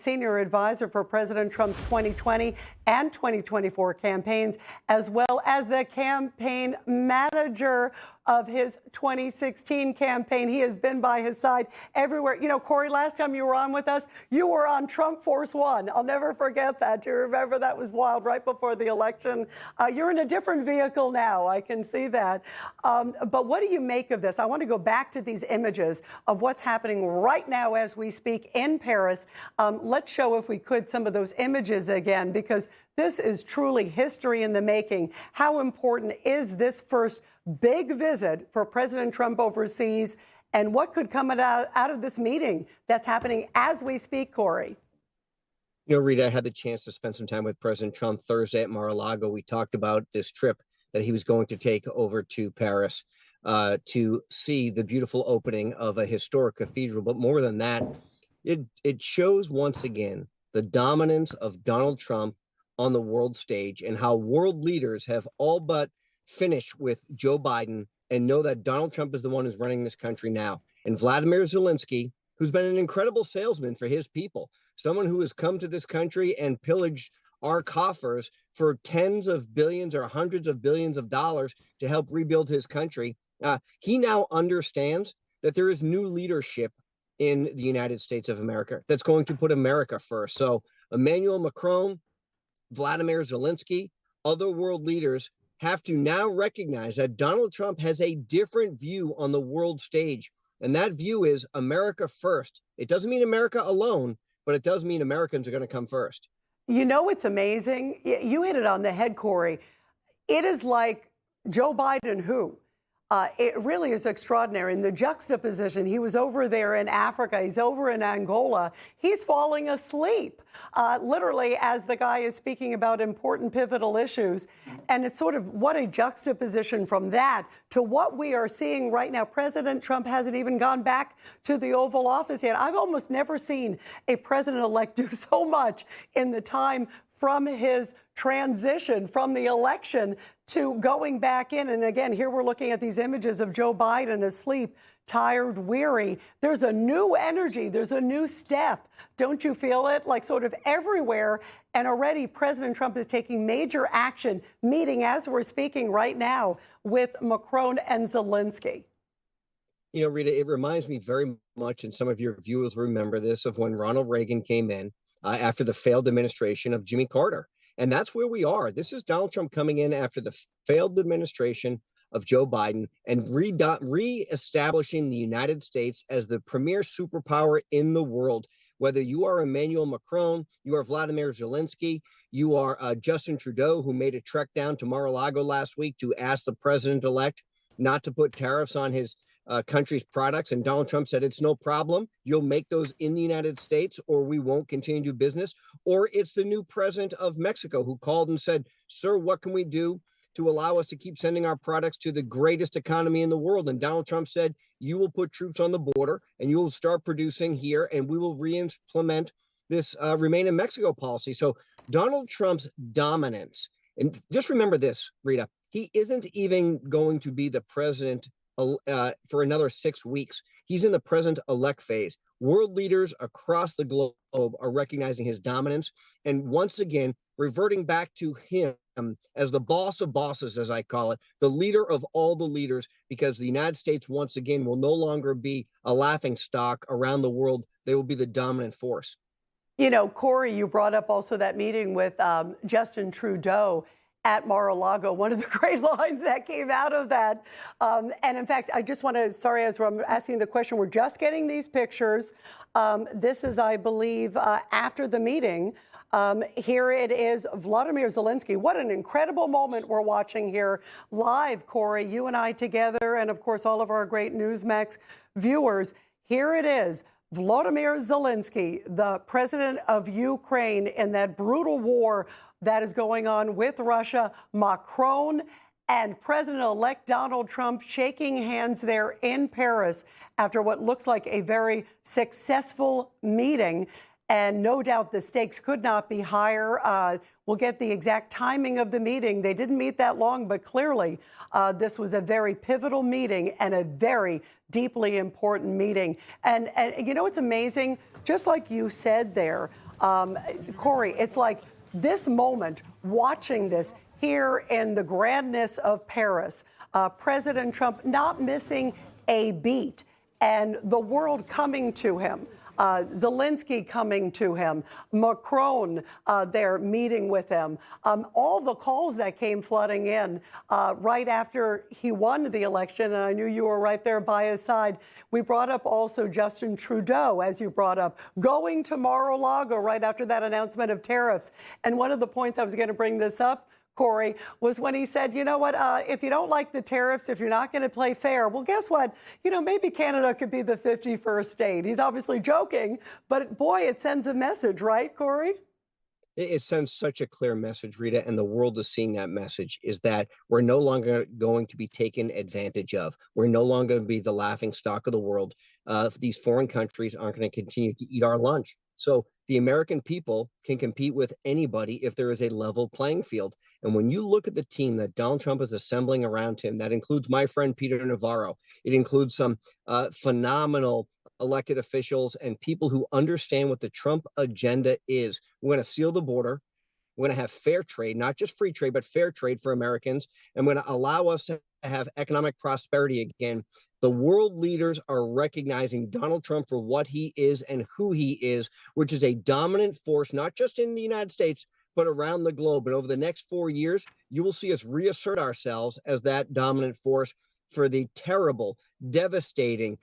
senior advisor for President Trump's 2020 and 2024 campaigns, as well as the campaign manager of his 2016 campaign. He has been by his side everywhere. You know, Corey, last time you were on with us, you were on Trump Force One. I'll never forget that. Do you remember? That was wild right before the election. You're in a different vehicle now. I can see that. But what do you make of this? I want to go back to these images of what's happening right now as we speak in Paris. Let's show, if we could, some of those images again, because this is truly history in the making. How important is this first big visit for President Trump overseas, and what could come out of this meeting that's happening as we speak, Corey? You know, Rita, I had the chance to spend some time with President Trump Thursday at Mar-a-Lago. We talked about this trip that he was going to take over to Paris to see the beautiful opening of a historic cathedral. But more than that, it shows once again the dominance of Donald Trump on the world stage and how world leaders have all but finished with Joe Biden and know that Donald Trump is the one who's running this country now. And Vladimir Zelensky, who's been an incredible salesman for his people, someone who has come to this country and pillaged our coffers for tens of billions or hundreds of billions of dollars to help rebuild his country. He now understands that there is new leadership in the United States of America that's going to put America first. So Emmanuel Macron, Vladimir Zelensky, other world leaders have to now recognize that Donald Trump has a different view on the world stage. And that view is America first. It doesn't mean America alone, but it does mean Americans are going to come first. You know, it's amazing. You hit it on the head, Corey. It is like Joe Biden who? It really is extraordinary. And the juxtaposition, he was over there in Africa, he's over in Angola, he's falling asleep, literally, as the guy is speaking about important pivotal issues. And it's sort of what a juxtaposition from that to what we are seeing right now. President Trump hasn't even gone back to the Oval Office yet. I've almost never seen a president-elect do so much in the time from his transition from the election to going back in. And again, here we're looking at these images of Joe Biden asleep, tired, weary. There's a new energy. There's a new step. Don't you feel it? Like sort of everywhere. And already President Trump is taking major action, meeting as we're speaking right now with Macron and Zelensky. You know, Rita, it reminds me very much, and some of your viewers remember this, of when Ronald Reagan came in after the failed administration of Jimmy Carter. And that's where we are. This is Donald Trump coming in after the failed administration of Joe Biden and re-establishing the United States as the premier superpower in the world. Whether you are Emmanuel Macron, you are Vladimir Zelensky, you are Justin Trudeau, who made a trek down to Mar-a-Lago last week to ask the president-elect not to put tariffs on his country's products. And Donald Trump said, it's no problem. You'll make those in the United States or we won't continue to do business. Or it's the new president of Mexico who called and said, sir, what can we do to allow us to keep sending our products to the greatest economy in the world? And Donald Trump said, you will put troops on the border and you will start producing here and we will re-implement this Remain in Mexico policy. So Donald Trump's dominance, and just remember this, Rita, he isn't even going to be the president for another 6 weeks. He's in the president-elect phase. World leaders across the globe are recognizing his dominance and once again reverting back to him as the boss of bosses, as I call it, the leader of all the leaders, because the United States once again will no longer be a laughing stock around the world. They will be the dominant force. You know, Corey, you brought up also that meeting with Justin Trudeau at Mar-a-Lago. One of the great lines that came out of that. And in fact, I just want to, sorry, as I'm asking the question, we're just getting these pictures. This is, I believe, after the meeting. Here it is, Vladimir Zelensky. What an incredible moment we're watching here live, Corey, you and I together, and of course, all of our great Newsmax viewers. Here it is. Vladimir Zelensky, the president of Ukraine, in that brutal war that is going on with Russia, Macron and President-elect Donald Trump shaking hands there in Paris after what looks like a very successful meeting. And no doubt the stakes could not be higher. We'll get the exact timing of the meeting. They didn't meet that long, but clearly this was a very pivotal meeting and a very deeply important meeting. And you know, it's amazing, just like you said there, Corey, it's like this moment, watching this here in the grandness of Paris, President Trump not missing a beat, and the world coming to him. Zelensky coming to him, Macron there meeting with him, all the calls that came flooding in right after he won the election, and I knew you were right there by his side. We brought up also Justin Trudeau, as you brought up, going to Mar-a-Lago right after that announcement of tariffs. And one of the points I was going to bring this up, Corey, was when he said, you know what, if you don't like the tariffs, if you're not going to play fair, well, guess what? You know, maybe Canada could be the 51st state. He's obviously joking, but boy, it sends a message, right, Corey? It sends such a clear message, Rita, and the world is seeing that message, is that we're no longer going to be taken advantage of. We're no longer going to be the laughing stock of the world. These foreign countries aren't going to continue to eat our lunch. So the American people can compete with anybody if there is a level playing field. And when you look at the team that Donald Trump is assembling around him, that includes my friend Peter Navarro. It includes some phenomenal elected officials and people who understand what the Trump agenda is. We're going to seal the border. We're going to have fair trade, not just free trade, but fair trade for Americans. And we're going to allow us to have economic prosperity again. The world leaders are recognizing Donald Trump for what he is and who he is, which is a dominant force, not just in the United States, but around the globe. And over the next 4 years, you will see us reassert ourselves as that dominant force for the terrible, devastating,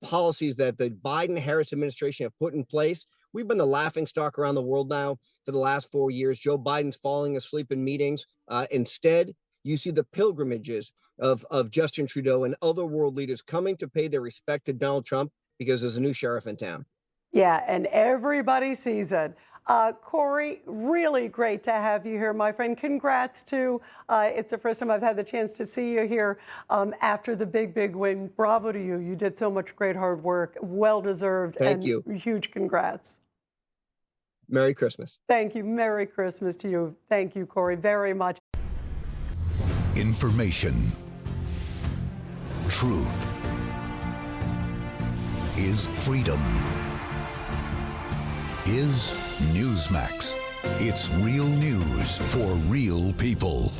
policies that the Biden-Harris administration have put in place. We've been the laughingstock around the world now for the last 4 years. Joe Biden's falling asleep in meetings. Instead, you see the pilgrimages of Justin Trudeau and other world leaders coming to pay their respect to Donald Trump because there's a new sheriff in town. Yeah, and everybody sees it. Corey, really great to have you here, my friend. Congrats, too. It's the first time I've had the chance to see you here after the big win. Bravo to you. You did so much great hard work. Well-deserved. Thank you. Huge congrats. Merry Christmas. Thank you. Merry Christmas to you. Thank you, Corey, very much. Information. Truth is freedom. Is Newsmax. It's real news for real people.